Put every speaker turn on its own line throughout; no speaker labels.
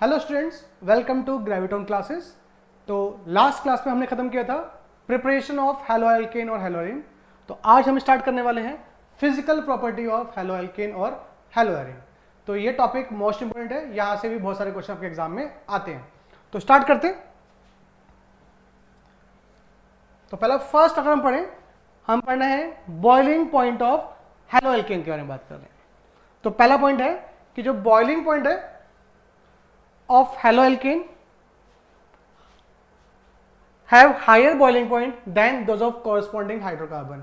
Hello students, welcome to Graviton classes. तो last class में हमने खत्म किया था प्रिपरेशन ऑफ हेलो एल्केन और हेलोरीन। तो आज हम स्टार्ट करने वाले हैं physical property of halo alkane और हेलोरीन। तो ये टॉपिक मोस्ट इंपोर्टेंट है, यहाँ से भी बहुत सारे क्वेश्चन आपके एग्जाम में आते हैं। तो स्टार्ट करते हैं। तो पहला फर्स्ट अगर हम पढ़ना है boiling point of halo alkane के बारे में बात कर रहे हैं। तो पहला पॉइंट है कि जो बॉइलिंग पॉइंट है of haloalkane have higher boiling point than those of corresponding hydrocarbon।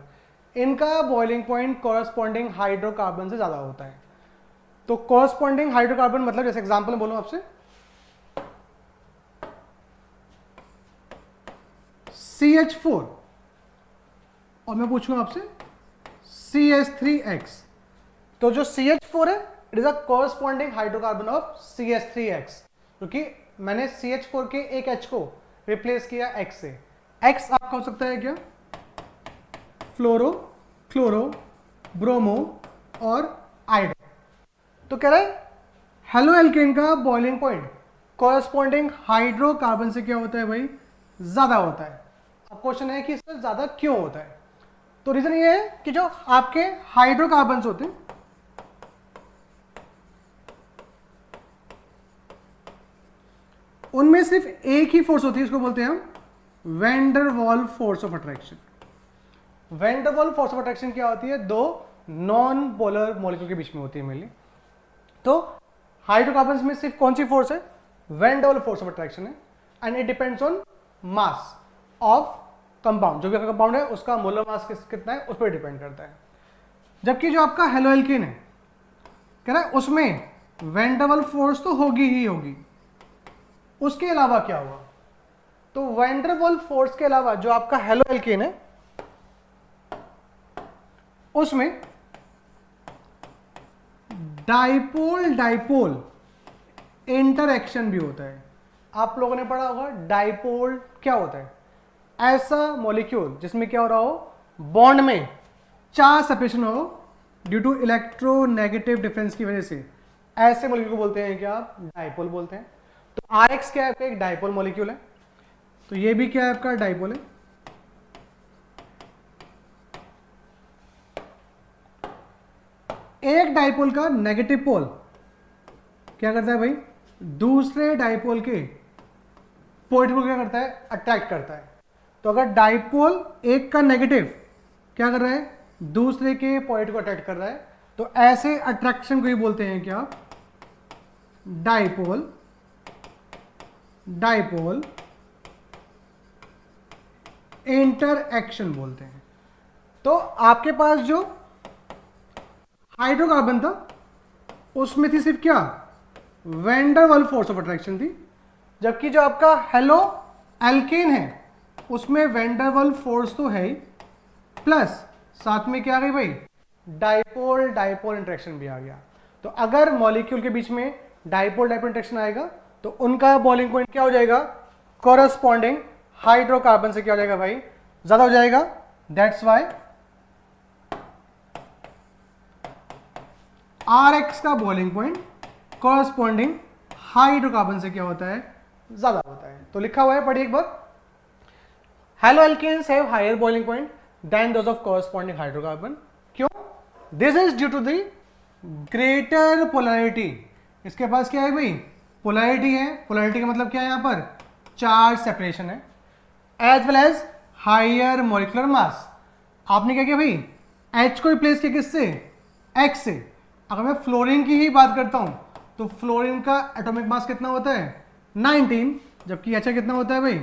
इनका boiling point corresponding hydrocarbon से ज्यादा होता है। तो corresponding hydrocarbon मतलब जैसे एग्जांपल में बोलूं आपसे CH4 और मैं पूछूं आपसे CH3X। तो जो CH4 है it is a corresponding hydrocarbon of CH3X, क्योंकि मैंने CH4 के एक H को रिप्लेस किया X से। X आपका हो सकता है क्या? फ्लोरो, क्लोरो, ब्रोमो और आयोडो। तो कह रहा है हेलो एल्केन का बॉइलिंग पॉइंट कॉरस्पॉन्डिंग हाइड्रोकार्बन से क्या होता है भाई? ज्यादा होता है। अब क्वेश्चन है कि इससे ज्यादा क्यों होता है? तो रीजन ये है कि जो आपके हाइड्रोकार्बन होते हैं उनमें सिर्फ एक ही फोर्स होती है, इसको बोलते हैं हम van der Waals force of attraction. Van der Waals force of attraction क्या होती है? दो नॉन पोलर मॉलिक्यूल के बीच में होती है मेनली। तो हाइड्रोकार्बन्स में सिर्फ कौन सी फोर्स है? Van der Waals force of attraction है, and it depends on mass of compound. जो भी आपका कंपाउंड है उसका मोलर मास कितना है उस पर डिपेंड करता है। जबकि जो आपका हेलो एल्केन है कह रहा है उसमें वैन डर वाल्स फोर्स तो होगी ही होगी, उसके अलावा क्या हुआ? तो वैन डर वाल्स फोर्स के अलावा जो आपका हेलो एल्केन है उसमें डाइपोल डाइपोल इंटरएक्शन भी होता है। आप लोगों ने पढ़ा होगा डाइपोल क्या होता है? ऐसा मॉलिक्यूल जिसमें क्या हो रहा हो, बॉन्ड में चार्ज सेपरेशन हो ड्यू टू इलेक्ट्रोनेगेटिव डिफरेंस की वजह से, ऐसे मॉलिक्यूल को बोलते हैं क्या आप? डाइपोल बोलते हैं। तो RX क्या है आपका? एक डाइपोल मॉलिक्यूल है। तो ये भी क्या है आपका? डाइपोल है। एक डाइपोल का नेगेटिव पोल क्या करता है भाई? दूसरे डाइपोल के पॉजिटिव को क्या करता है? अट्रैक्ट करता है। तो अगर डाइपोल एक का नेगेटिव क्या कर रहा है? दूसरे के पॉजिटिव को अट्रैक्ट कर रहा है, तो ऐसे अट्रैक्शन को ही बोलते हैं क्या? डाइपोल डाइपोल इंटरएक्शन बोलते हैं। तो आपके पास जो हाइड्रोकार्बन था उसमें थी सिर्फ क्या? Van der Waals force of attraction थी। जबकि जो आपका हेलो एल्केन है उसमें वैन डर वाल्स फोर्स तो है ही, प्लस साथ में क्या आ गई भाई? डाइपोल डाइपोल इंटरेक्शन भी आ गया। तो अगर मॉलिक्यूल के बीच में डाइपोल डाइपोल इंटरेक्शन आएगा तो उनका बॉइलिंग पॉइंट क्या हो जाएगा? कॉरस्पॉन्डिंग हाइड्रोकार्बन से क्या हो जाएगा भाई? ज्यादा हो जाएगा। दैट्स वाई RX का बॉइलिंग पॉइंट कॉरस्पॉन्डिंग हाइड्रोकार्बन से क्या होता है? ज्यादा होता है। तो लिखा हुआ है, पढ़िए एक बार। Halo alkanes have higher boiling point then those of corresponding hydrocarbon. क्यों? This is due to the greater polarity. इसके पास क्या है भाई? पोलैरिटी है। पोलैरिटी का मतलब क्या है? यहाँ पर चार्ज सेपरेशन है, as well as higher molecular mass. आपने क्या किया भाई? H को रिप्लेस किया किससे? X से। अगर मैं फ्लोरीन की ही बात करता हूं तो फ्लोरीन का एटॉमिक मास कितना होता है? 19, जबकि H कितना होता है भाई?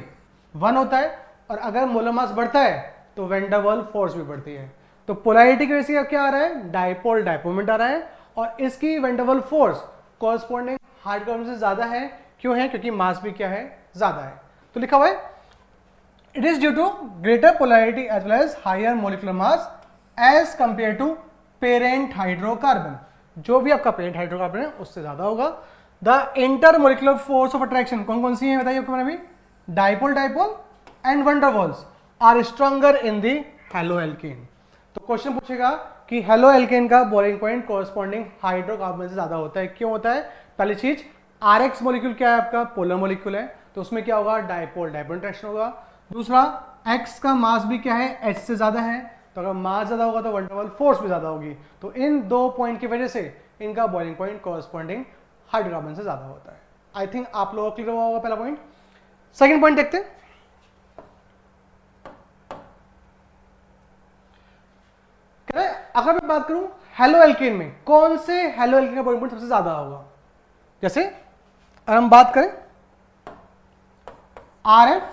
1 होता है। और अगर मोलर मास बढ़ता है तो वैन डर वाल्स फोर्स भी बढ़ती है। तो पोलैरिटी की वजह से क्या आ रहा है? डाइपोल डाइपोल मोमेंट आ रहा है, और इसकी van der Waals force corresponding hydrocarbon से ज्यादा है। क्यों है? क्योंकि मास भी क्या है? ज्यादा है। तो लिखा हुआ है it is due to greater polarity as well as higher molecular mass as compare to parent hydrocarbon. जो भी आपका पेरेंट हाइड्रोकार्बन है उससे ज्यादा होगा। The intermolecular force of attraction कौन कौन सी है बताइए आपको? मैंने अभी dipole dipole and van der Waals are stronger in the haloalkane. तो क्वेश्चन पूछेगा कि हेलो एल्केन का बॉइलिंग पॉइंट कॉरस्पॉन्डिंग हाइड्रोकार्बन से ज्यादा होता है। क्यों होता है? पहली चीज RX मॉलिक्यूल क्या है आपका, पोलर मॉलिक्यूल है, तो उसमें क्या होगा, डायपोल डायपोल इंटरेक्शन होगा। दूसरा X का मास भी क्या है, H से ज्यादा है, तो अगर मास ज्यादा होगा तो वन डबल फोर्स भी ज्यादा होगी। तो इन दो पॉइंट की वजह से इनका बॉइलिंग पॉइंट कॉरस्पॉन्डिंग हाइड्रोकार्बन से ज्यादा होता है। आई थिंक आप लोगों को क्लियर हुआ होगा पहला पॉइंट। सेकंड पॉइंट देखते हैं। अगर मैं बात करूं हेलो एल्केन में, कौन से हेलो एल्केन का बॉइलिंग पॉइंट सबसे ज्यादा होगा, जैसे अगर हम बात करें RF,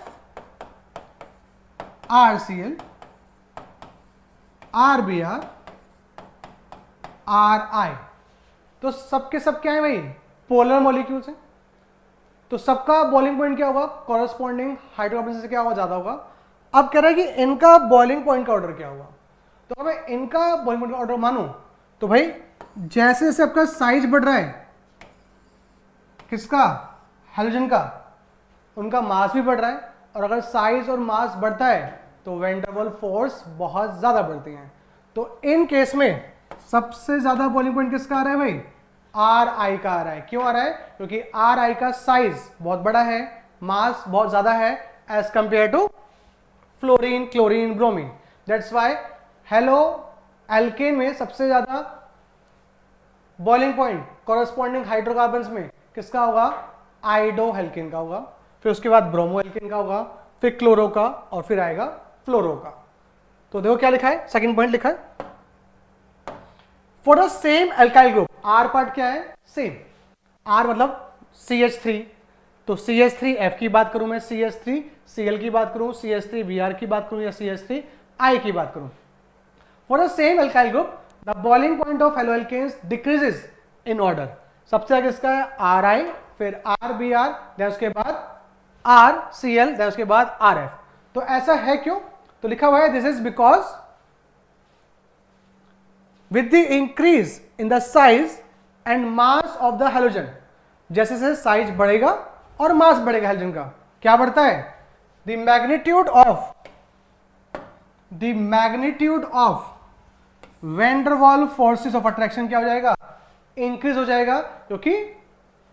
RCl, RBr, RI, तो सबके सब क्या है भाई, पोलर मॉलिक्यूल्स हैं, तो सबका बॉइलिंग पॉइंट क्या होगा, कॉरस्पॉन्डिंग हाइड्रोकार्बन से क्या होगा, ज्यादा होगा। अब कह रहा है कि इनका बॉइलिंग पॉइंट का ऑर्डर क्या होगा, तो अगर मैं इनका बॉइलिंग पॉइंट का ऑर्डर मानूं तो भाई जैसे जैसे आपका साइज बढ़ रहा है, किसका, हेलोजन का, उनका मास भी बढ़ रहा है, और अगर साइज और मास बढ़ता है तो वैन डर वाल्स फोर्स बहुत ज्यादा बढ़ती हैं। तो इन केस में सबसे ज्यादा बॉइलिंग पॉइंट किसका आ रहा है भाई, RI का आ रहा है। क्यों आ रहा है, क्योंकि RI का साइज बहुत बड़ा है, मास बहुत ज्यादा है as compare to fluorine, chlorine, bromine. That's why haloalkane में सबसे ज्यादा बॉइलिंग पॉइंट कॉरस्पॉन्डिंग हाइड्रोकार्बन्स में किसका होगा, आइडो एल्केन का होगा, फिर उसके बाद ब्रोमो एल्केन का होगा, फिर क्लोरो का, और फिर आएगा फ्लोरो का। तो देखो क्या लिखा है, सेकंड पॉइंट लिखा है, for the same alkyl group, R part क्या है, सेम, आर मतलब CH3, तो CH3F की बात करूं मैं, CH3Cl की बात करूं, CH3Br की बात करूं, या CH3I की बात करूं, for the same alkyl group the boiling point of haloalkanes decreases in order. सबसे आगे इसका है RI, फिर RBr, देन उसके बाद RCl, देन उसके बाद RF। तो ऐसा है क्यों, तो लिखा हुआ है this is because with the increase in the size and mass of the halogen, जैसे जैसे साइज बढ़ेगा और मास बढ़ेगा हेलोजन का, क्या बढ़ता है, the magnitude of van der Waals forces of attraction क्या हो जाएगा, इंक्रीज हो जाएगा, क्योंकि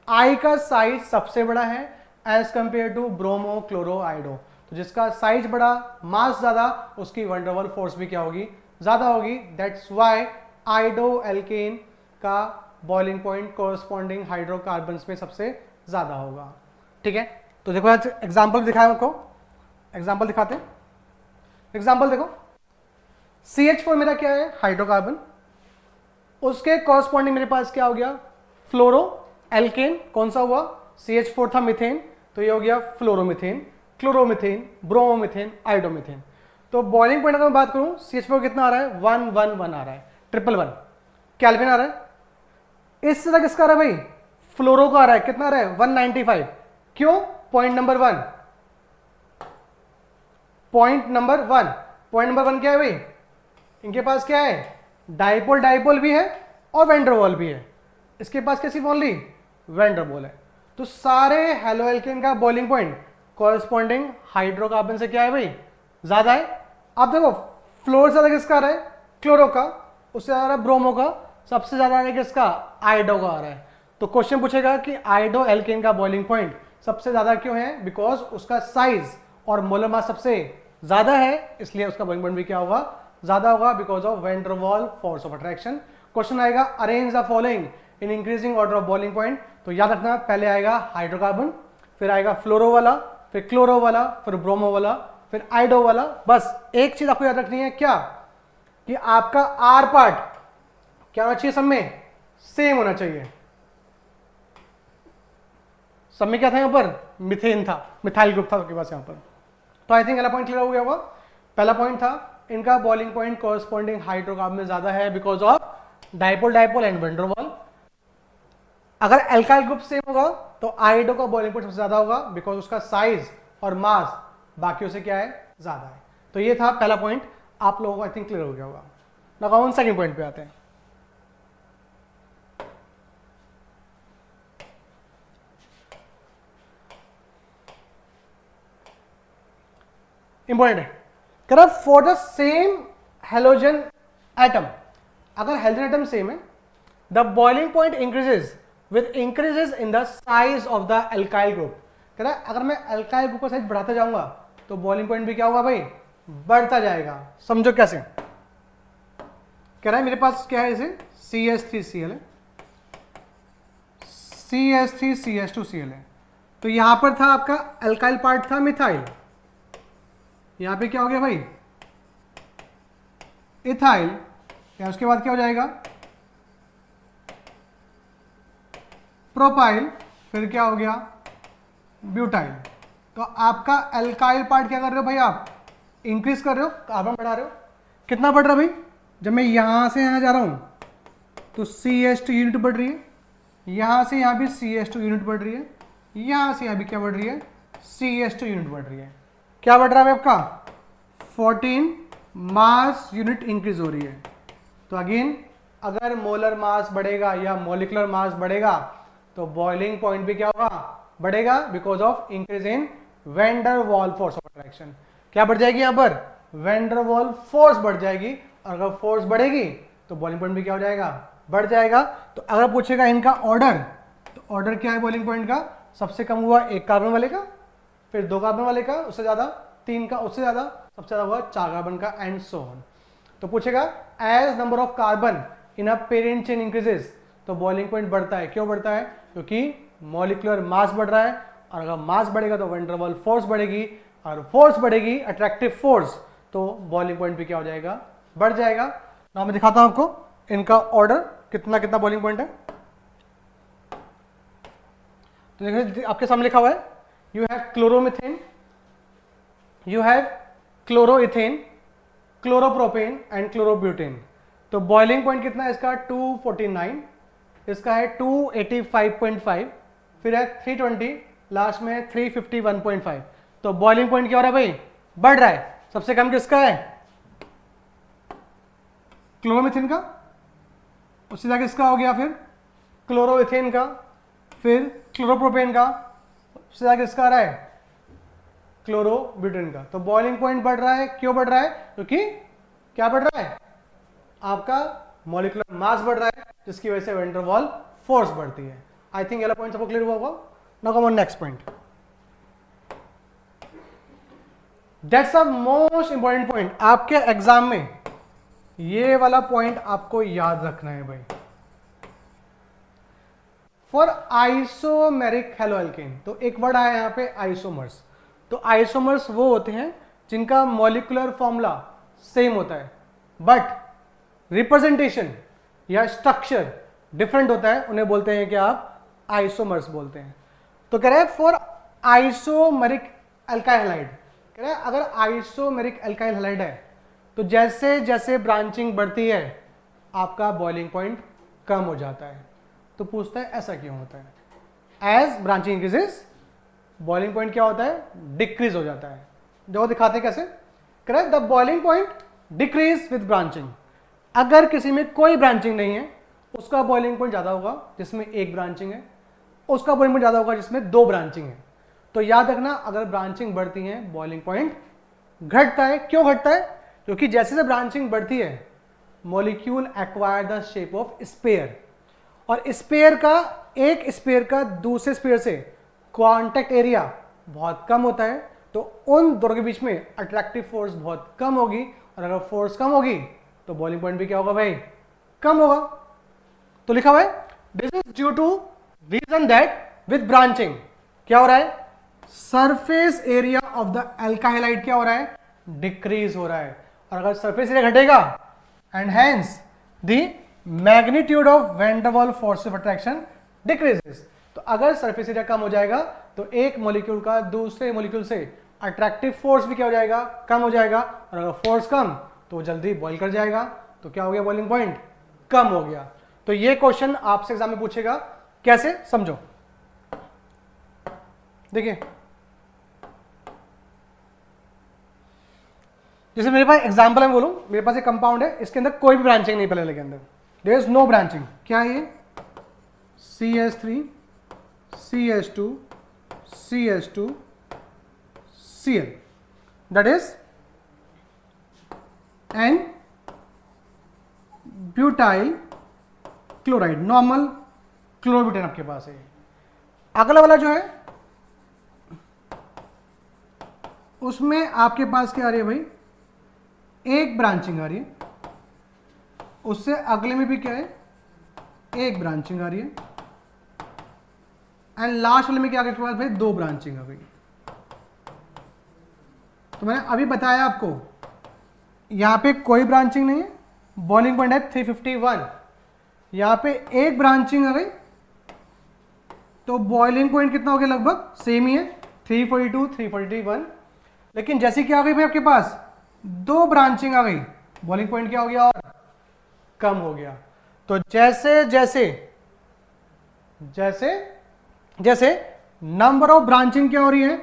I का साइज सबसे बड़ा है as compare to bromo, chloro, आइडो। तो जिसका साइज बड़ा, मास ज्यादा, उसकी वैन डर वाल्स फोर्स भी क्या होगी, ज्यादा होगी। दैट्स वाई आइडो एल्केन का बॉइलिंग पॉइंट कॉरस्पॉन्डिंग हाइड्रोकार्बन्स में सबसे ज्यादा होगा। ठीक है, तो देखो आज एग्जांपल दिखाया आपको, एग्जांपल दिखाते हैं। एग्जांपल देखो, CH4 मेरा क्या है, हाइड्रोकार्बन, उसके कॉरस्पॉन्डिंग मेरे पास क्या हो गया, फ्लोरो एल्केन, कौन सा हुआ, CH4 था मिथेन, तो ये हो गया फ्लोरोमिथेन, क्लोरोमिथेन, ब्रोमोमिथेन, आइडोमिथेन। तो बॉइलिंग पॉइंट अगर मैं बात करूं, CH4 कितना आ रहा है, 111 आ रहा है, 111 केल्विन आ रहा है। इस तरह किसका आ रहा है भाई, फ्लोरो का आ रहा है, कितना आ रहा है, 195। क्यों, point number one, point number one क्या है भाई, इनके पास क्या है, डाइपोल डाइपोल भी है और वैन डर वाल्स भी है, इसके पास कैसी ओनली वैन डर वाल्स है। तो सारे हेलोएल्केन का बॉइलिंग पॉइंट कॉरस्पॉन्डिंग हाइड्रोकार्बन से क्या है भाई, ज्यादा है। अब देखो फ्लोर से ज्यादा किसका आ रहा है, क्लोरो का, उससे ज्यादा ब्रोमो का, सबसे ज्यादा आ रहा है किसका, आइडो का आ रहा है। तो क्वेश्चन पूछेगा कि आइडो एल्केन का बॉइलिंग पॉइंट सबसे ज्यादा क्यों है, बिकॉज उसका साइज और मोलर मास सबसे ज्यादा है, इसलिए उसका बॉइलिंग पॉइंट भी क्या होगा, ज्यादा होगा, because of van der Waals force of attraction. Question आएगा arrange the following in increasing order of boiling point, तो याद रखना पहले आएगा हाइड्रोकार्बन, फिर आएगा फ्लोरो वाला, फिर क्लोरो वाला, फिर ब्रोमो वाला, फिर आइडो वाला। बस एक चीज आपको याद रखनी है, क्या, कि आपका आर पार्ट क्या होना चाहिए, सब में सेम होना चाहिए। सब में क्या था, यहां पर मिथेन था, मिथाइल ग्रुप था आपके पास यहां पर। तो आई थिंक पहला पॉइंट क्लियर हो गया होगा। पहला पॉइंट था इनका बॉइलिंग पॉइंट कॉरस्पॉन्डिंग हाइड्रोकार्बन में ज्यादा है because of dipole dipole and van der Waals. अगर एल्काइल ग्रुप सेम होगा तो आइडो का बॉइलिंग पॉइंट सबसे ज्यादा होगा, बिकॉज उसका साइज और मास बाकियों से क्या है, ज्यादा है। तो ये था पहला पॉइंट, आप लोगों को आई थिंक क्लियर हो गया होगा। नाउ हम सेकंड पॉइंट पे आते हैं। इंपॉर्टेंट है, कह रहा for the same halogen atom, अगर हेलोजन एटम सेम है, the boiling point increases with increases in the size of the alkyl group. कह रहा है अगर मैं एल्काइल ग्रुप का साइज बढ़ाता जाऊंगा तो बॉइलिंग पॉइंट भी क्या होगा भाई, बढ़ता जाएगा। समझो कैसे। कह रहा है मेरे पास क्या है, इसे CH3Cl है, CH3CH2Cl है। तो यहां पर था आपका एल्काइल पार्ट था मिथाइल, यहां पे क्या हो गया भाई, इथाइल, या उसके बाद क्या हो जाएगा प्रोपाइल, फिर क्या हो गया ब्यूटाइल। तो आपका एल्काइल पार्ट क्या कर रहे हो भाई, आप इंक्रीज कर रहे हो, कार्बन बढ़ा रहे हो। कितना बढ़ रहा है भाई, जब मैं यहां से यहां जा रहा हूं तो CH2 यूनिट बढ़ रही है, यहां से यहां भी CH2 यूनिट बढ़ रही है, यहां से यहां भी क्या बढ़ रही है, CH2 यूनिट बढ़ रही है। क्या बढ़ रहा है आपका 14 मास यूनिट इंक्रीज हो रही है। तो अगेन अगर मोलर मास बढ़ेगा या मॉलिक्यूलर मास बढ़ेगा तो बॉइलिंग पॉइंट भी क्या होगा, बढ़ेगा, because of increase in van der Waal force of attraction. क्या बढ़ जाएगी यहां पर, वैन डर वाल फोर्स बढ़ जाएगी, और अगर फोर्स बढ़ेगी तो बॉइलिंग पॉइंट भी क्या हो जाएगा, बढ़ जाएगा। तो अगर पूछेगा इनका ऑर्डर, तो ऑर्डर क्या है बॉइलिंग पॉइंट का, सबसे कम हुआ 1 कार्बन वाले का, फिर 2 कार्बन वाले का, उससे ज्यादा 3 का, उससे ज्यादा, सबसे ज्यादा हुआ 4 कार्बन का, एंड सो ऑन। तो पूछेगा as number of carbon in a parent chain increases, तो बॉइलिंग पॉइंट बढ़ता है। क्यों बढ़ता है, क्योंकि मॉलिक्यूलर मास बढ़ रहा है, और अगर मास बढ़ेगा तो वैन डर वाल फोर्स बढ़ेगी, और फोर्स बढ़ेगी अट्रैक्टिव फोर्स, तो बॉइलिंग पॉइंट भी क्या हो जाएगा, बढ़ जाएगा। ना मैं दिखाता हूं आपको इनका ऑर्डर कितना कितना बॉइलिंग पॉइंट है। तो देखिए आपके सामने लिखा हुआ है, you have chloromethane, you have chloroethane, chloropropane and chlorobutane. तो बॉइलिंग पॉइंट कितना है इसका 249, इसका है 285.5, फिर है 320, लास्ट में 351.5। तो बॉइलिंग पॉइंट क्या हो रहा है भाई, बढ़ रहा है। सबसे कम किसका है, क्लोरोमिथेन का, उससे जाके किसका हो गया फिर क्लोरोइथेन का, फिर क्लोरोप्रोपेन का, उससे जाके किसका आ रहा है क्लोरोब्यूटेन का। तो बॉइलिंग पॉइंट बढ़ रहा है, क्यों बढ़ रहा है, क्योंकि क्या बढ़ रहा है, आपका मॉलिक्यूलर मास बढ़ रहा है, जिसकी वजह से वैन डर वाल फोर्स बढ़ती है। आई थिंक ये पॉइंट सबको क्लियर हुआ होगा। Now come on next point, that's a most important point. आपके एग्जाम में ये वाला पॉइंट आपको याद रखना है भाई। फॉर आइसोमेरिक हेलोएल्केन, तो एक वर्ड आया यहां पे आइसोमर्स। तो आइसोमर्स वो होते हैं जिनका मॉलिक्यूलर फॉर्मूला सेम होता है, बट रिप्रेजेंटेशन या स्ट्रक्चर डिफरेंट होता है, उन्हें बोलते हैं कि आप आइसोमर्स बोलते हैं। तो कह रहे हैं फॉर आइसोमेरिक एल्काइल हैलाइड, कह रहे हैं अगर आइसोमेरिक एल्काइल हैलाइड है तो जैसे जैसे ब्रांचिंग बढ़ती है आपका बॉइलिंग पॉइंट कम हो जाता है। तो पूछता है ऐसा क्यों होता है, as branching increases boiling point क्या होता है, डिक्रीज हो जाता है। जो दिखाते हैं कैसे, कह रहे हैं the boiling point decrease with branching. अगर किसी में कोई ब्रांचिंग नहीं है उसका बॉइलिंग पॉइंट ज्यादा होगा, जिसमें एक ब्रांचिंग है उसका बॉइलिंग पॉइंट ज्यादा होगा, जिसमें 2 ब्रांचिंग है। तो याद रखना अगर ब्रांचिंग बढ़ती है बॉइलिंग पॉइंट घटता है। क्यों घटता है, क्योंकि जैसे जैसे ब्रांचिंग बढ़ती है molecule acquire the shape of sphere, और स्पेयर का एक स्पेयर का दूसरे स्पेयर से कांटेक्ट एरिया बहुत कम होता है, तो उन दोनों के बीच में अट्रैक्टिव फोर्स बहुत कम होगी, और अगर फोर्स कम होगी तो बॉइलिंग पॉइंट भी क्या होगा भाई, कम होगा। तो लिखा हुआ है this is due to reason that with branching क्या हो रहा है, surface area of the alkyl halide क्या हो रहा है, डिक्रीज हो रहा है। और अगर सरफेस एरिया घटेगा and hence the magnitude of van der Waal force of attraction decreases. तो अगर सरफेस एरिया कम हो जाएगा तो एक मॉलिक्यूल का दूसरे मॉलिक्यूल से अट्रैक्टिव फोर्स भी क्या हो जाएगा, कम हो जाएगा, और अगर फोर्स कम तो वो जल्दी बॉइल कर जाएगा। तो क्या हो गया, बॉइलिंग पॉइंट कम हो गया। तो ये क्वेश्चन आपसे एग्जाम में पूछेगा, कैसे समझो। देखिए जैसे मेरे पास एग्जांपल मैं बोलूं, मेरे पास एक कंपाउंड है, इसके अंदर कोई भी ब्रांचिंग नहीं, पहले के अंदर देयर इज नो ब्रांचिंग। क्या है ये, CH3 CH2 CH2 Cl, that is N butyl chloride, normal chlorobutane आपके पास है। अगला वाला जो है उसमें आपके पास क्या आ रही है भाई, एक ब्रांचिंग आ रही है, उससे अगले में भी क्या है, एक ब्रांचिंग आ रही है, एंड लास्ट वाले में क्या आ गया भाई, दो ब्रांचिंग आ गई। तो मैंने अभी बताया आपको यहां पे कोई ब्रांचिंग नहीं है, बॉइलिंग पॉइंट है 351, यहां पे एक ब्रांचिंग आ गई, तो बॉइलिंग पॉइंट कितना हो गया, लगभग सेम ही है 342 341। लेकिन जैसे क्या आ गई भाई आपके पास दो ब्रांचिंग आ गई, बॉइलिंग पॉइंट क्या हो गया और कम हो गया। तो जैसे जैसे जैसे जैसे नंबर ऑफ ब्रांचिंग क्या हो रही है,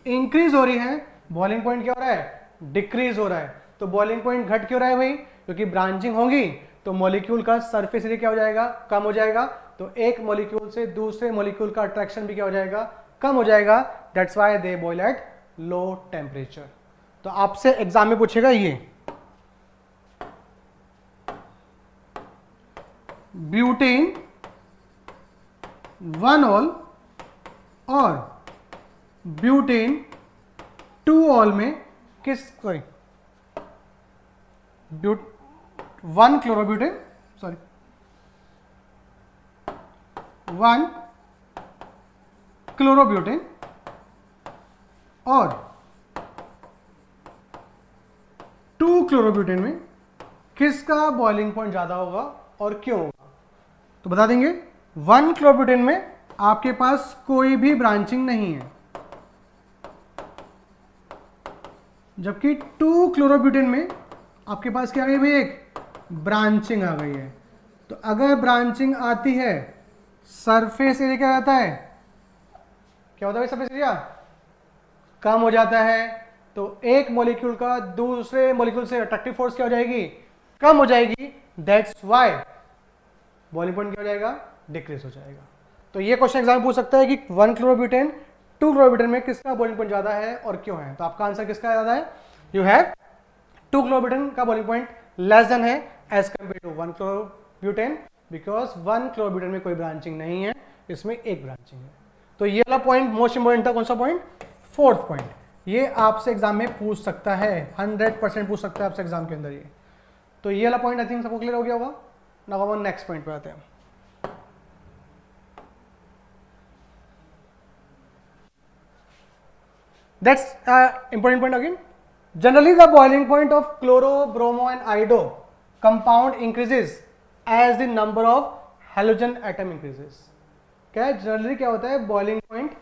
इंक्रीज हो रही है, बॉइलिंग पॉइंट क्या हो रहा है, डिक्रीज हो रहा है। तो बॉइलिंग पॉइंट घट क्यों रहा है भाई, क्योंकि ब्रांचिंग होगी तो मॉलिक्यूल का सरफेस एरिया क्या हो जाएगा, कम हो जाएगा। तो एक मॉलिक्यूल से दूसरे मॉलिक्यूल का अट्रैक्शन भी क्या हो जाएगा, कम हो जाएगा। That's why they boil at low temperature. तो आपसे एग्जाम में पूछेगा ये ब्यूटेन 1 ऑल और ब्यूटेन 2 ऑल में किस, सॉरी 1 क्लोरोब्यूटेन, सॉरी 1 क्लोरोब्यूटेन और 2 क्लोरोब्यूटेन में किसका बॉइलिंग पॉइंट ज्यादा होगा और क्यों होगा। तो बता देंगे 1 क्लोरोब्यूटेन में आपके पास कोई भी ब्रांचिंग नहीं है, जबकि 2 क्लोरोब्यूटेन में आपके पास क्या आ गई भाई, एक ब्रांचिंग आ गई है। तो अगर ब्रांचिंग आती है सरफेस एरिया क्या रहता है, क्या होता है भाई, सरफेस एरिया कम हो जाता है। तो एक मॉलिक्यूल का दूसरे मॉलिक्यूल से अट्रैक्टिव फोर्स क्या हो जाएगी, कम हो जाएगी। दैट्स व्हाई बॉइलिंग पॉइंट क्या हो जाएगा, डिक्रीज हो जाएगा। तो ये क्वेश्चन एग्जाम में पूछ सकता है कि 1 क्लोरोब्यूटेन 2 क्लोरोब्यूटेन में किसका बॉइलिंग पॉइंट ज्यादा है और क्यों है। तो आपका आंसर किसका ज्यादा है, यू हैव 2 क्लोरोब्यूटेन का बॉइलिंग पॉइंट लेस देन है as compare to 1 chlorobutane, because 1 chlorobutane में कोई ब्रांचिंग नहीं है, इसमें एक ब्रांचिंग है। तो ये वाला पॉइंट मोस्ट इंपोर्टेंट था, कौन सा पॉइंट, 4th पॉइंट। ये आपसे एग्जाम में पूछ सकता है, 100% पूछ सकता है आपसे एग्जाम के अंदर ये। तो ये वाला पॉइंट आई थिंक सबको क्लियर हो गया होगा। नाउ हम नेक्स्ट पॉइंट पे आते हैं। That's important point again. Generally, the boiling point of chloro, bromo, and iodo compound increases as the number of halogen atom increases. क्या जनरली क्या होता है, बॉइलिंग पॉइंट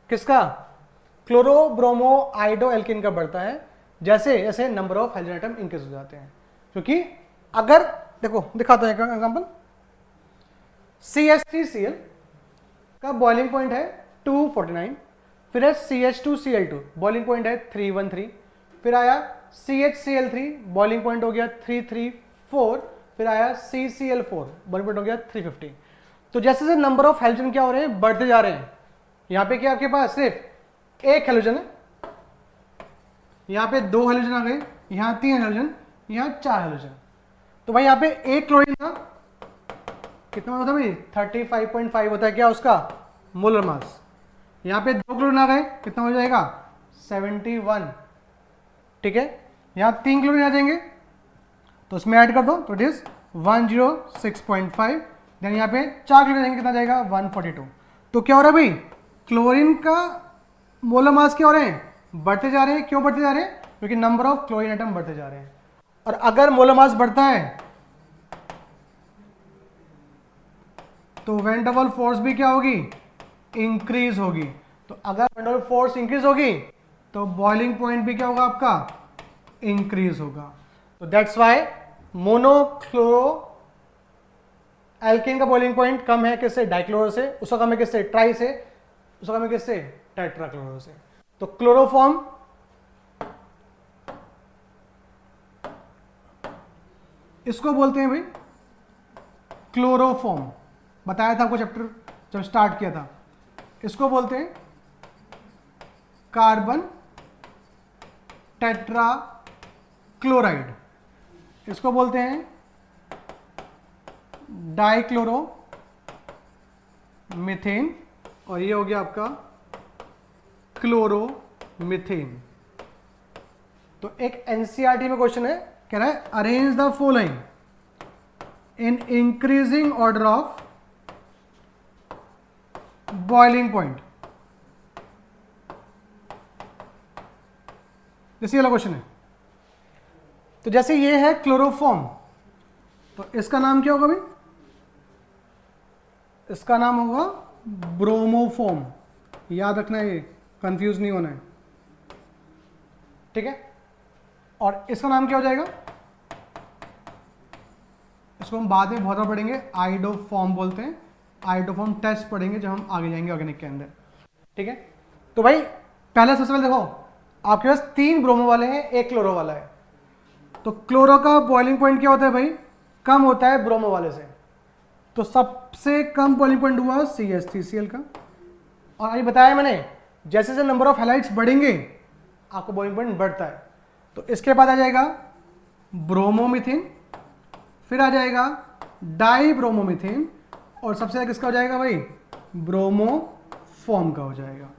किसका, क्लोरो, ब्रोमो, आइडो, एल्किन का बढ़ता है जैसे जैसे number of hydrogen atom increase हो जाते हैं। क्योंकि अगर देखो दिखाता है एग्जांपल, CH3Cl का बॉइलिंग पॉइंट है 249, फिर है CH2Cl2 बॉइलिंग पॉइंट है 313, फिर आया CHCl3 बॉइलिंग पॉइंट हो गया 334, फिर आया CCl4 बॉइलिंग पॉइंट हो गया 350। तो जैसे जैसे नंबर ऑफ हाइड्रोजन क्या हो रहे हैं, बढ़ते जा रहे हैं। यहां पे क्या आपके पास सिर्फ एक हाइड्रोजन है, यहां पे 2 हाइड्रोजन आ गए, यहां 3 हाइड्रोजन, यहां 4 हाइड्रोजन। तो भाई यहां पे एक क्लोरीन था, कितना होता है भाई 35.5 होता है क्या उसका मोलर मास। यहां पे 2 क्लोरीन आ गए, कितना हो जाएगा 71, ठीक है। यहां 3 क्लोरीन आ जाएंगे तो उसमें ऐड कर दो, तो इट इज 106.5। देन यहाँ पे 4 क्लोरीन आएंगे, कितना जाएगा 142। तो क्या हो रहा है भाई, क्लोरीन का मोलर मास क्या हो रहे हैं, बढ़ते जा रहे हैं। क्यों बढ़ते जा रहे हैं, क्योंकि नंबर ऑफ क्लोरीन एटम बढ़ते जा रहे हैं। और अगर मोलर मास बढ़ता है तो वैन डर वाल्स फोर्स भी क्या होगी, इंक्रीज होगी। तो अगर van der Waals force increase होगी तो बॉइलिंग पॉइंट भी क्या होगा आपका, इंक्रीज होगा। तो दैट्स व्हाई मोनोक्लोरो एल्केन का बॉइलिंग पॉइंट कम है किससे, डाइक्लोरो से, उसका कम है किससे, ट्राई से, उसका कम है किससे, टेट्राक्लोरो से। तो क्लोरोफॉर्म इसको बोलते हैं भाई क्लोरोफॉर्म, बताया था आपको चैप्टर जब स्टार्ट किया था। इसको बोलते हैं कार्बन टेट्रा क्लोराइड, इसको बोलते हैं डाइक्लोरो मीथेन, और ये हो गया आपका क्लोरोमीथेन। तो एक एनसीईआरटी में क्वेश्चन है, कह रहा है arrange the following in increasing order of boiling point. जैसे वाला क्वेश्चन है, तो जैसे ये है क्लोरोफॉर्म, तो इसका नाम क्या होगा भाई? इसका नाम होगा ब्रोमोफॉर्म। याद रखना है, ये कंफ्यूज नहीं होना है, ठीक है। और इसका नाम क्या हो जाएगा? इसको हम बाद में बहुत बार पढ़ेंगे, आइडोफॉर्म बोलते हैं। आइडोफॉर्म टेस्ट पढ़ेंगे जब हम आगे जाएंगे ऑर्गेनिक के अंदर, ठीक है। तो भाई पहले सबसे पहले देखो, आपके पास 3 ब्रोमो वाले हैं, 1 क्लोरो वाला है। तो क्लोरो का बॉइलिंग पॉइंट क्या होता है भाई? कम होता है ब्रोमो वाले से। तो सबसे कम बॉइलिंग पॉइंट हुआ CH3Cl का। और अभी बताया मैंने, जैसे जैसे नंबर ऑफ हैलाइड्स बढ़ेंगे आपका बॉइलिंग पॉइंट बढ़ता है। तो इसके बाद आ जाएगा ब्रोमोमीथेन, फिर आ जाएगा डाईब्रोमोमीथेन, और सबसे ज्यादा किसका हो जाएगा भाई? ब्रोमोफॉर्म का हो जाएगा।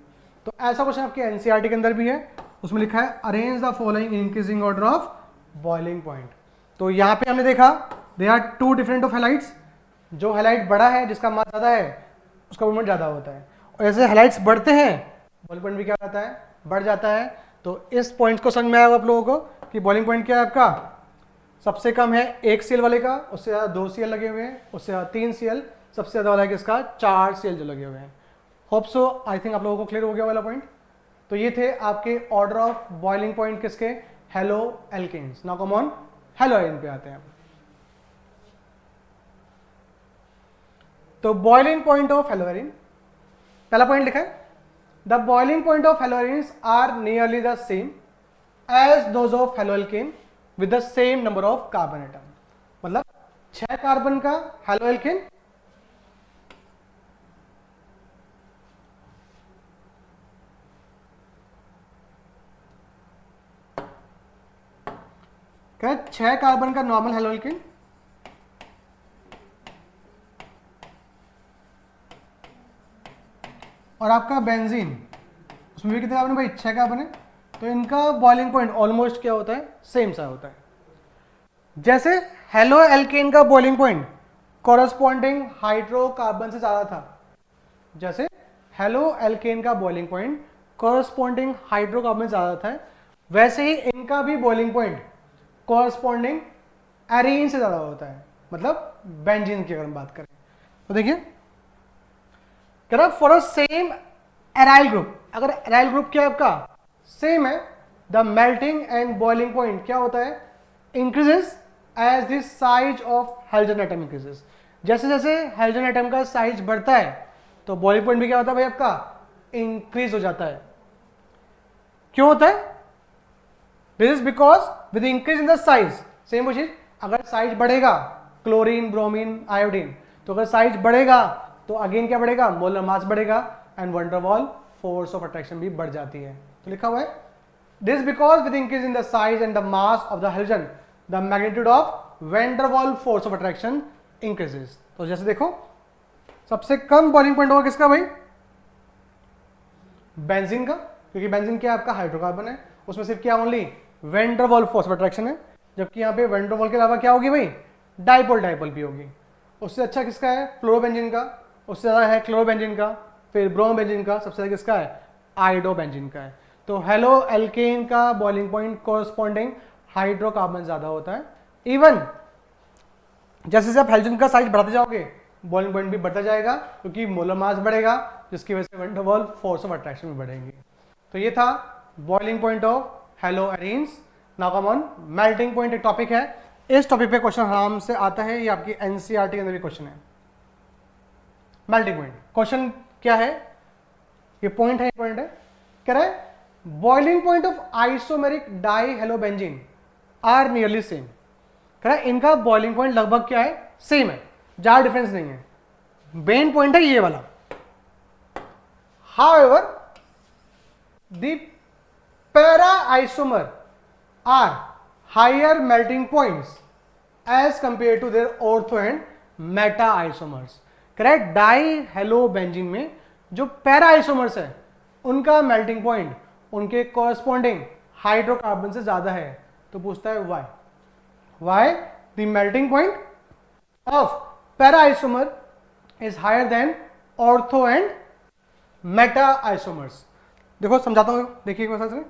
तो ऐसा क्वेश्चन आपके एनसीईआरटी के अंदर भी है, उसमें लिखा है arrange the following increasing order of boiling point. तो यहां पे हमने देखा they are 2 different of halides. जो हैलाइड बड़ा है, जिसका मास ज्यादा है, उसका मूवमेंट ज्यादा होता है, और जैसे हैलाइड्स बढ़ते हैं बॉइलिंग पॉइंट भी क्या होता है? बढ़ जाता है। तो इस पॉइंट को समझ में आया होगा आप लोगों को कि बॉइलिंग पॉइंट क्या है आपका? सबसे कम है 1 Cl वाले का, उससे ज्यादा 2 Cl लगे हुए हैं, उससे ज्यादा 3 Cl, सबसे ज्यादा वाला है किसका? 4 Cl जो लगे हुए हैं। होप सो आई थिंक आप लोगों को क्लियर हो गया वाला पॉइंट। तो ये थे आपके ऑर्डर ऑफ बॉइलिंग पॉइंट किसके? Haloalkanes. Now come on haloalkane पे आते हैं। तो बॉइलिंग पॉइंट ऑफ हेलोएरिन, पहला पॉइंट लिखा है the boiling point of haloarenes are nearly the same as those of haloalkane with the same number of carbon atom. मतलब 6 carbon का haloalkane, क्या 6 कार्बन का नॉर्मल हेलोएल्केन, और आपका बेंजीन, उसमें भी कितने कार्बन भाई? 6 कार्बन है। तो इनका बॉइलिंग पॉइंट ऑलमोस्ट क्या होता है? सेम सा होता है। जैसे हेलो एल्केन का बॉइलिंग पॉइंट कॉरस्पॉन्डिंग हाइड्रोकार्बन से ज्यादा था, जैसे हेलो एल्केन का बॉइलिंग पॉइंट कॉरस्पॉन्डिंग हाइड्रोकार्बन से ज्यादा था, वैसे ही इनका भी बॉइलिंग पॉइंट कॉरस्पॉन्डिंग एरीन से ज्यादा होता है, मतलब बेंजीन की अगर हम बात करें। तो देखिए for a same aryl group, अगर एराइल ग्रुप क्या है आपका? सेम है, the melting and boiling point क्या होता है? Increases as the size of hydrogen atom increases. जैसे जैसे हाइड्रोजन एटम का साइज बढ़ता है तो बॉइलिंग पॉइंट भी क्या होता है भाई आपका? इंक्रीज हो जाता है। क्यों होता है? This is because with increase in the size, same वो चीज, अगर साइज बढ़ेगा, क्लोरीन, ब्रोमीन, आयोडीन, तो अगर साइज बढ़ेगा तो अगेन क्या बढ़ेगा? मोलर मास बढ़ेगा, and van der Waal force of attraction भी बढ़ जाती है। तो लिखा हुआ है this because with increase in the size and the mass of the hydrogen the magnitude of van der Waal force of attraction increases. तो जैसे देखो सबसे कम बॉइलिंग पॉइंट होगा किसका भाई? बेंजीन का, क्योंकि बेंजीन क्या आपका? हाइड्रोकार्बन है, उसमें सिर्फ क्या? Only when der Waal force of attraction है, जबकि यहाँ पे वैन डर वाल के अलावा क्या होगी भाई? डाइपोल डाइपोल भी होगी। उससे अच्छा किसका है? फ्लोरोबेंजीन का, उससे ज्यादा है क्लोरोबेंजीन का, फिर ब्रोमोबेंजीन का, सबसे ज्यादा किसका है? आइडोबेंजीन का है। तो हेलो एल्केन का बॉइलिंग पॉइंट कोरस्पॉन्डिंग हाइड्रोकार्बन ज्यादा होता है। इवन जैसे जैसे आप हाइड्रोजन का साइज बढ़ाते जाओगे बॉइलिंग पॉइंट भी बढ़ता जाएगा, क्योंकि मोलर मास बढ़ेगा, जिसकी वजह से van der Waal force of attraction भी बढ़ेंगी। तो ये था boiling point of हेलोएरिन्स। Now come on melting point, एक टॉपिक है, इस टॉपिक पे क्वेश्चन आराम से आता है, ये आपकी एनसीईआरटी के अंदर भी क्वेश्चन है। मेल्टिंग पॉइंट क्वेश्चन क्या है? ये पॉइंट है, कह रहा है boiling point of isomeric die हेलोबेंजीन are nearly same. कह रहा है इनका बॉइलिंग पॉइंट लगभग क्या है? सेम है, ज्यादा डिफरेंस नहीं है। मेन पॉइंट है ये वाला। However the para isomer are higher melting points as compare to their ortho and meta isomers. Correct, dihalobenzene में जो पैरा आइसोमर्स है उनका मेल्टिंग पॉइंट उनके कॉरस्पॉन्डिंग हाइड्रोकार्बन से ज्यादा है। तो पूछता है why the melting point of para isomer is higher than ortho and meta isomers. देखो समझाता हूं, देखिए एक बार से।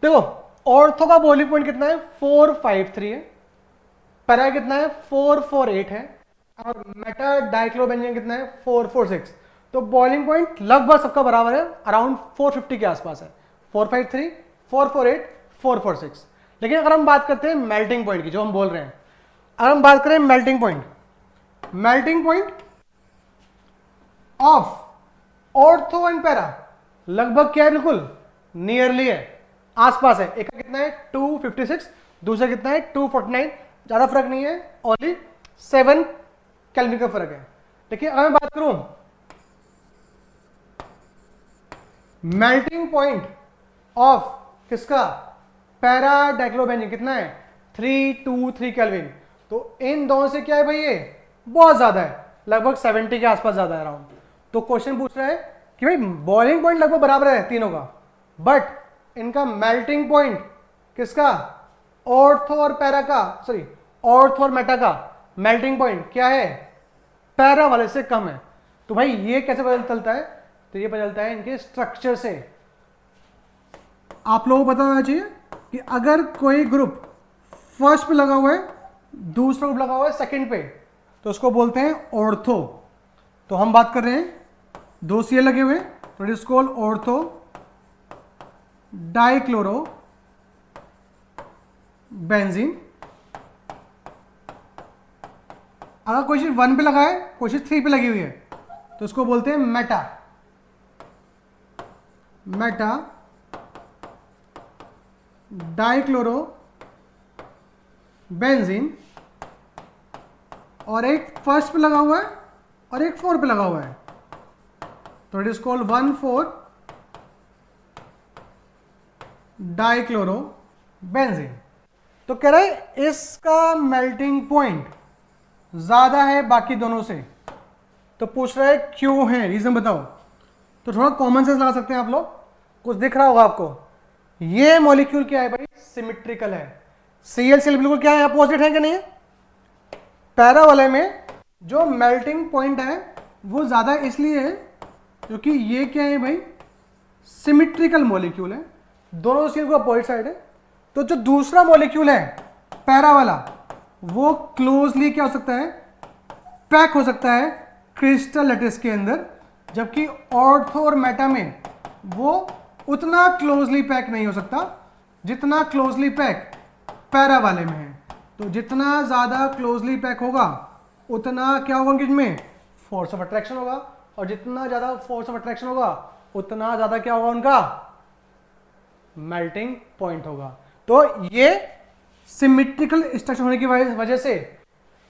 देखो ऑर्थो का बॉइलिंग पॉइंट कितना है 453 है, पैरा कितना है 448 है, और मेटा डाइक्लोबेंजीन कितना है 446। तो बॉइलिंग पॉइंट लगभग सबका बराबर है, अराउंड 450 के आसपास है, 453, 448, 446। लेकिन अगर हम बात करते हैं मेल्टिंग पॉइंट की, जो हम बोल रहे हैं, अगर हम बात करें melting point of ortho and para, लगभग क्या है, बिल्कुल नियरली है, आसपास है। एक का कितना है 256, दूसरा कितना है 249, ज्यादा फर्क नहीं है, ओनली 7 केल्विन का फर्क है। देखिए अगर मैं बात करूं मेल्टिंग पॉइंट ऑफ किसका, पैरा डाइक्लोबेंजीन, कितना है 323 केल्विन। तो इन दोनों से क्या है भाई, ये बहुत ज्यादा है, लगभग 70 के आसपास ज्यादा है अराउंड। तो क्वेश्चन पूछ रहा है कि भाई बॉइलिंग पॉइंट लगभग बराबर है तीनों का, बट इनका मेल्टिंग पॉइंट किसका, ऑर्थो और पैरा का, सॉरी ऑर्थो और मेटा का मेल्टिंग पॉइंट क्या है, पैरा वाले से कम है। तो भाई ये कैसे पता चलता है, तो ये पता चलता है इनके स्ट्रक्चर से। आप लोगों को पता होना चाहिए कि अगर कोई ग्रुप फर्स्ट पे लगा हुआ है, दूसरा ग्रुप लगा हुआ है सेकंड पे, तो उसको बोलते हैं ऑर्थो। तो हम बात कर रहे हैं दो सी लगे हुए, तो it is called ortho dichloro benzene. अगर कोई चीज 1 पे लगा है, कोई चीज 3 पे लगी हुई है, तो उसको बोलते हैं मेटा डाइक्लोरो बेंजीन, और एक फर्स्ट पे लगा हुआ है और एक 4 पे लगा हुआ है, तो it is called 1,4 dichloro benzene. तो कह रहे हैं इसका मेल्टिंग पॉइंट ज्यादा है बाकी दोनों से। तो पूछ रहा है क्यों है, रीजन बताओ। तो थोड़ा कॉमन सेंस लगा सकते हैं आप लोग, कुछ दिख रहा होगा आपको, ये मॉलिक्यूल क्या है भाई, सिमेट्रिकल है। ClCl बिल्कुल क्या है, अपोजिट है कि नहीं है। पैरा वाले में जो मेल्टिंग पॉइंट है वो ज्यादा इसलिए है क्योंकि ये क्या है भाई, सिमेट्रिकल मॉलिक्यूल है, दोनों सील को अपोजिट साइड है। तो जो दूसरा मॉलिक्यूल है पैरा वाला, वो क्लोजली क्या हो सकता है, पैक हो सकता है क्रिस्टल लैटिस के अंदर, जबकि ऑर्थो और मेटा में वो उतना क्लोजली पैक नहीं हो सकता जितना क्लोजली पैक पैरा वाले में है। तो जितना ज्यादा क्लोजली पैक होगा उतना क्या होगा उनके में, फोर्स ऑफ अट्रैक्शन होगा, और जितना ज्यादा फोर्स ऑफ अट्रैक्शन होगा उतना ज्यादा क्या होगा उनका मेल्टिंग पॉइंट होगा। तो ये सिमेट्रिकल स्ट्रक्चर होने की वजह से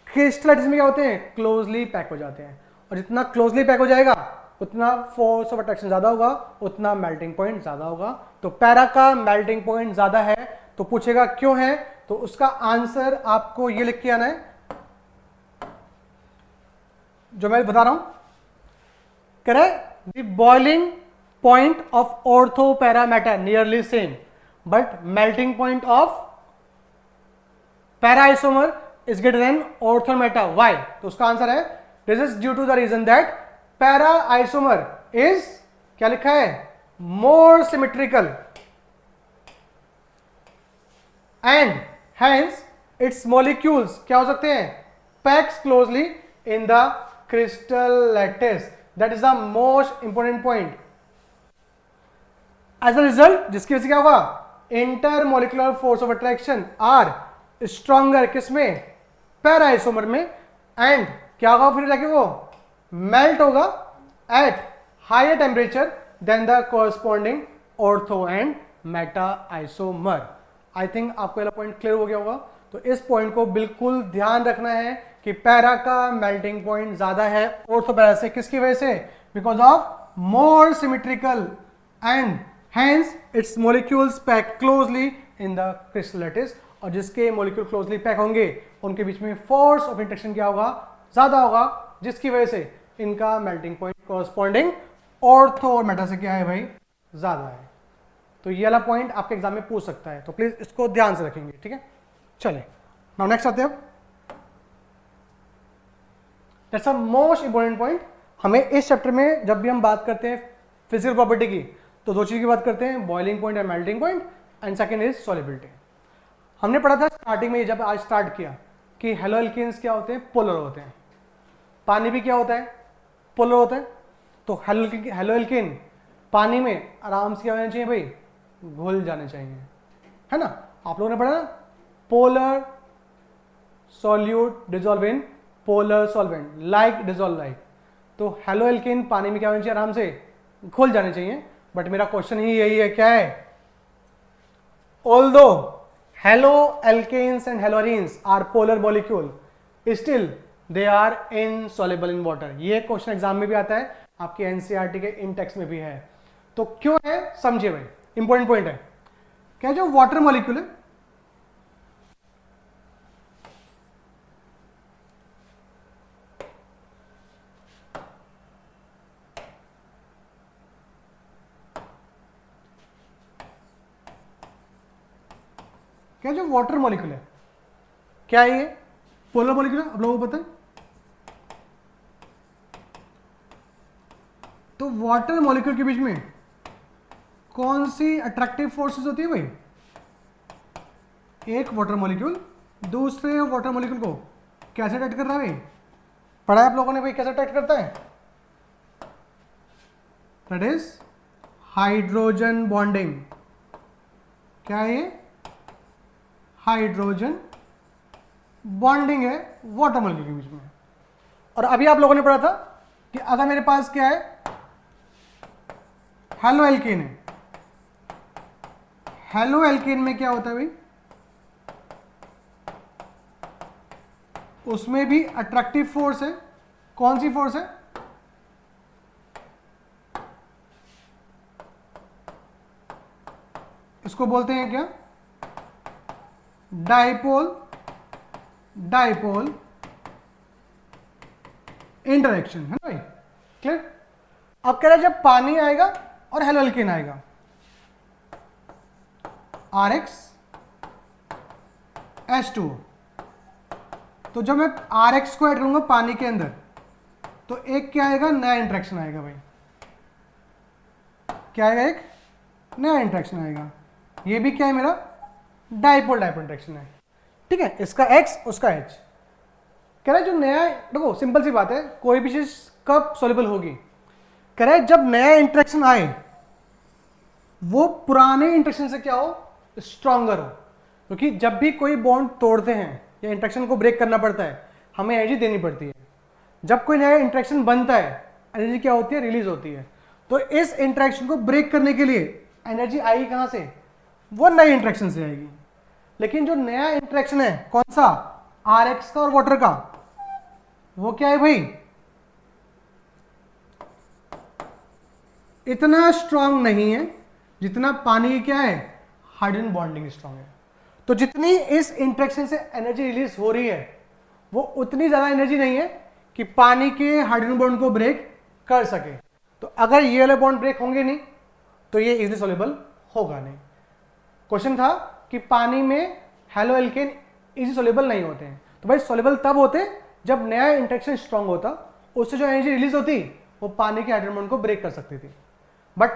क्रिस्टल लैटिस में क्या होते हैं, क्लोजली पैक हो जाते हैं, और जितना क्लोजली पैक हो जाएगा उतना फोर्स ऑफ अट्रैक्शन ज्यादा होगा, उतना मेल्टिंग पॉइंट ज्यादा होगा। तो पैरा का मेल्टिंग पॉइंट ज्यादा है। तो पूछेगा क्यों है, तो उसका आंसर आपको ये लिख के आना है जो मैं बता रहा हूं। कह रहा है the boiling point of ortho para Meta nearly same, but melting point of para isomer is greater than ortho Meta. Why? तो उसका आंसर है this is due to the reason that para isomer is, क्या लिखा है, मोर symmetrical and hence it's molecules क्या हो सकते हैं, PACS closely in the crystal lattice. That is the most important point. As a result जिसकी वजह से क्या होगा, intermolecular force of attraction are stronger किसमें, पैरा आइसोमर में, एंड क्या होगा फिर जाके वो मेल्ट होगा at higher temperature than the corresponding ortho and meta isomer. I think आपको ये पॉइंट क्लियर हो गया होगा। तो इस पॉइंट को बिल्कुल ध्यान रखना है कि पैरा का मेल्टिंग पॉइंट ज्यादा है ऑर्थो पैरा से, किसकी वजह से, because of more symmetrical and hence it's molecules pack closely in the crystal lattice. और जिसके मॉलिक्यूल क्लोजली पैक होंगे उनके बीच में फोर्स ऑफ इंटरेक्शन क्या होगा, ज़्यादा होगा, जिसकी वजह से इनका मेल्टिंग पॉइंट कॉरस्पॉन्डिंग ऑर्थो और मेटा से क्या है भाई, ज़्यादा है। तो ये वाला पॉइंट आपके एग्जाम में पूछ सकता है, तो प्लीज़ इसको ध्यान से रखेंगे, ठीक है। चलिए नाउ नेक्स्ट आते हैं। That's a most important point. हमें इस चैप्टर में जब भी हम बात करते हैं फिजिकल प्रॉपर्टी की, तो दो चीज़ की बात करते हैं, boiling point and melting point, and second is solubility. हमने पढ़ा था स्टार्टिंग में, जब आज स्टार्ट किया, कि हेलो एल्केन्स क्या होते हैं, पोलर होते हैं। पानी भी क्या होता है, पोलर होता है। तो हेलो एल्केन पानी में आराम से क्या होना चाहिए भाई, घुल जाने चाहिए, है ना। आप लोगों ने पढ़ा ना, polar solute dissolve in polar solvent, like dissolve like. तो हेलो एल्केन पानी में क्या होना चाहिए, आराम से घुल जाने चाहिए। बट मेरा क्वेश्चन ही यही है, क्या है, although halo alkanes and हेलोरीन्स are polar molecule, still they are insoluble in water. ये क्वेश्चन एग्जाम में भी आता है, आपके एनसीईआरटी के इन टेक्स्ट में भी है। तो क्यों है समझिए भाई, इंपॉर्टेंट पॉइंट है। क्या जो वाटर मॉलिक्यूल है, क्या जो वाटर मॉलिक्यूल है, क्या है ये, पोलर मॉलिक्यूल है, आप लोगों को पता है। तो वाटर मॉलिक्यूल के बीच में कौन सी अट्रैक्टिव फोर्सेस होती है भाई, एक वाटर मॉलिक्यूल दूसरे वाटर मॉलिक्यूल को कैसे अट्रैक्ट कर रहा है भाई, पढ़ा है आप लोगों ने भाई, कैसे अट्रैक्ट करता है, दैट इज हाइड्रोजन बॉन्डिंग। क्या है ये, हाइड्रोजन बॉन्डिंग है वाटर मॉलिक्यूल के बीच में। और अभी आप लोगों ने पढ़ा था कि अगर मेरे पास क्या है, हेलो एल्केन है, हेलो एल्केन में क्या होता है भाई, उसमें भी अट्रैक्टिव फोर्स है। कौन सी फोर्स है, इसको बोलते हैं क्या, डाइपोल डाइपोल इंटरेक्शन, है ना भाई, क्लियर। अब कह रहे हैं जब पानी आएगा और हेलो एल्केन आएगा, RX H2, तो जब मैं RX को ऐड करूंगा पानी के अंदर, तो एक क्या आएगा, नया इंटरेक्शन आएगा भाई, क्या आएगा, एक नया इंटरेक्शन आएगा। ये भी क्या है, मेरा डाइपोल डाइपोल इंटरेक्शन है, ठीक है। इसका X उसका H। कह रहा है जो नया, देखो सिंपल सी बात है, कोई भी चीज कब सॉल्युबल होगी, कह रहा है जब नया इंटरेक्शन आए वो पुराने इंटरेक्शन से क्या हो, स्ट्रॉन्गर हो। क्योंकि जब भी कोई बॉन्ड तोड़ते हैं या इंटरेक्शन को ब्रेक करना पड़ता है, हमें एनर्जी देनी पड़ती है। जब कोई नया इंटरेक्शन बनता है, एनर्जी क्या होती है, रिलीज होती है। तो इस इंटरेक्शन को ब्रेक करने के लिए एनर्जी आएगी कहां से, वो नए इंटरेक्शन से आएगी। लेकिन जो नया इंटरेक्शन है कौन सा, RX का और वाटर का, वो क्या है भाई, इतना स्ट्रांग नहीं है जितना पानी की क्या है, हाइड्रोजन बॉन्डिंग स्ट्रांग है। तो जितनी इस इंटरेक्शन से एनर्जी रिलीज हो रही है, वो उतनी ज्यादा एनर्जी नहीं है कि पानी के हाइड्रोजन बॉन्ड को ब्रेक कर सके। तो अगर ये वाले बॉन्ड ब्रेक होंगे नहीं, तो ये इजीली सॉल्युबल होगा नहीं। क्वेश्चन था कि पानी में हेलो एल्केन इजी सॉल्युबल नहीं होते हैं, तो भाई सॉल्युबल तब होते जब नया इंटरेक्शन स्ट्रांग होता, उससे जो एनर्जी रिलीज होती वो पानी के हाइड्रोजन बॉन्ड को ब्रेक कर सकती थी। बट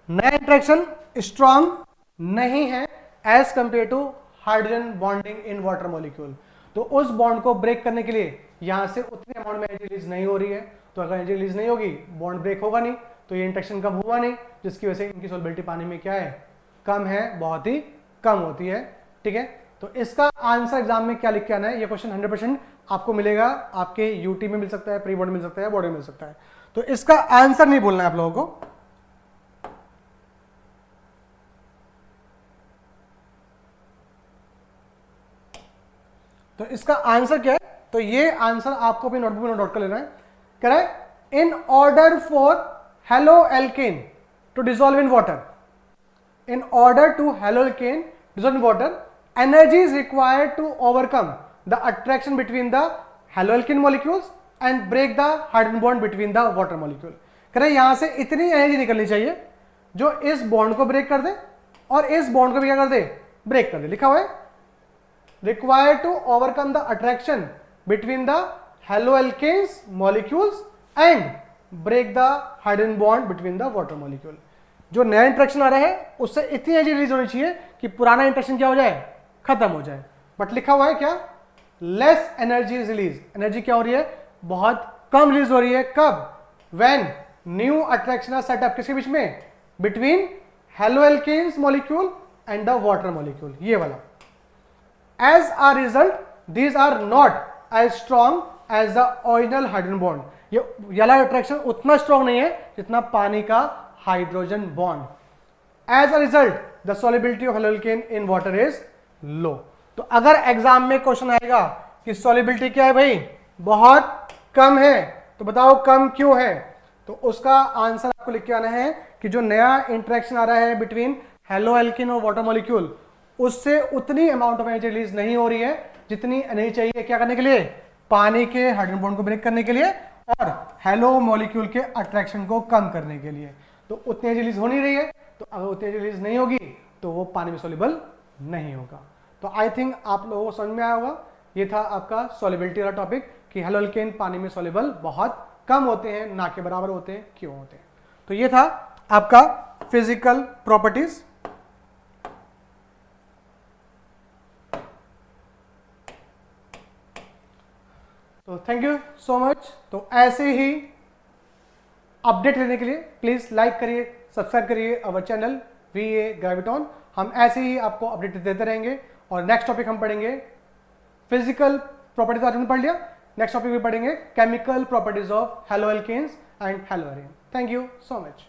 नया इंटरेक्शन स्ट्रांग नहीं है as compare to hydrogen bonding in water molecule. तो उस बॉन्ड को ब्रेक करने के लिए यहां से उतने अमाउंट में एनर्जी रिलीज नहीं हो रही है। तो अगर एनर्जी रिलीज नहीं होगी, बॉन्ड ब्रेक होगा नहीं, तो ये इंटरेक्शन कब हुआ नहीं, जिसकी वजह से इनकी सॉल्युबिलिटी पानी में क्या है, कम है, बहुत ही कम होती है, ठीक है। तो इसका आंसर एग्जाम में क्या लिख के आना है, ये क्वेश्चन 100% आपको मिलेगा, आपके यूटी में मिल सकता है, प्री बोर्ड मिल सकता है, बोर्ड में मिल सकता है। तो इसका आंसर नहीं बोलना है आप लोगों को। तो इसका आंसर क्या है, तो ये आंसर आपको अपनी नोटबुक में नोट कर लेना है। कह रहा है in order for haloalkane to dissolve in water, in order to haloalkane dissolve in water, energy is required to overcome the attraction between the haloalkane molecules and break the hydrogen bond between the water molecule। कह रहे यहां से इतनी energy निकलनी चाहिए जो इस bond को ब्रेक कर दे और इस बॉन्ड को भी क्या कर दे, ब्रेक कर दे। लिखा हुआ है required to overcome the attraction between the haloalkanes molecules and break the hydrogen bond between the water molecule। जो नया इंट्रैक्शन आ रहा है उससे इतनी एनर्जी रिलीज होनी चाहिए कि पुराना इंट्रैक्शन क्या हो जाए, खत्म हो जाए। बट लिखा हुआ है क्या, less energy is release. Energy क्या हो रही है, बहुत कम रिलीज हो रही है। कब, when new attraction are set up, किसके बीच में, between haloalkanes molecule and the water molecule, ये वाला। As a result these are not as strong as the original hydrogen bond. ये वाला अट्रैक्शन उतना स्ट्रॉन्ग नहीं है जितना पानी का hydrogen bond. As a result the solubility of haloalkane in water is low. तो अगर एग्जाम में क्वेश्चन आएगा कि सॉल्युबिलिटी क्या है भाई, बहुत कम है, तो बताओ कम क्यों है, तो उसका आंसर आपको लिख के आना है कि जो नया इंटरेक्शन आ रहा है बिटवीन हेलोएल्केन और वाटर मॉलिक्यूल, उससे उतनी अमाउंट ऑफ एनर्जी रिलीज नहीं हो रही है जितनी एनर्जी चाहिए क्या करने के लिए, पानी के हाइड्रोजन बॉन्ड को ब्रेक करने के लिए और हेलो मॉलिक्यूल के अट्रैक्शन को कम करने के लिए। तो उतनी एनर्जी रिलीज हो नहीं रही है, तो अगर उतनी एनर्जी रिलीज नहीं होगी तो वो पानी में सॉल्युबल नहीं होगा। तो आई थिंक आप लोगों को समझ में आया होगा। ये था आपका सॉल्युबिलिटी वाला टॉपिक कि हेलोएल्केन पानी में सॉल्युबल बहुत कम होते हैं, ना के बराबर होते हैं, क्यों होते हैं। तो ये था आपका फिजिकल प्रॉपर्टीज। तो थैंक यू सो मच। तो ऐसे ही अपडेट लेने के लिए प्लीज लाइक करिए, सब्सक्राइब करिए अवर चैनल VA ग्रेविटॉन। हम ऐसे ही आपको अपडेट देते रहेंगे। और नेक्स्ट टॉपिक हम पढ़ेंगे फिजिकल प्रॉपर्टी, तो आज हमने पढ़ लिया। नेक्स्ट टॉपिक भी पढ़ेंगे chemical properties of haloalkanes and हेलोएरिन। Thank you so much.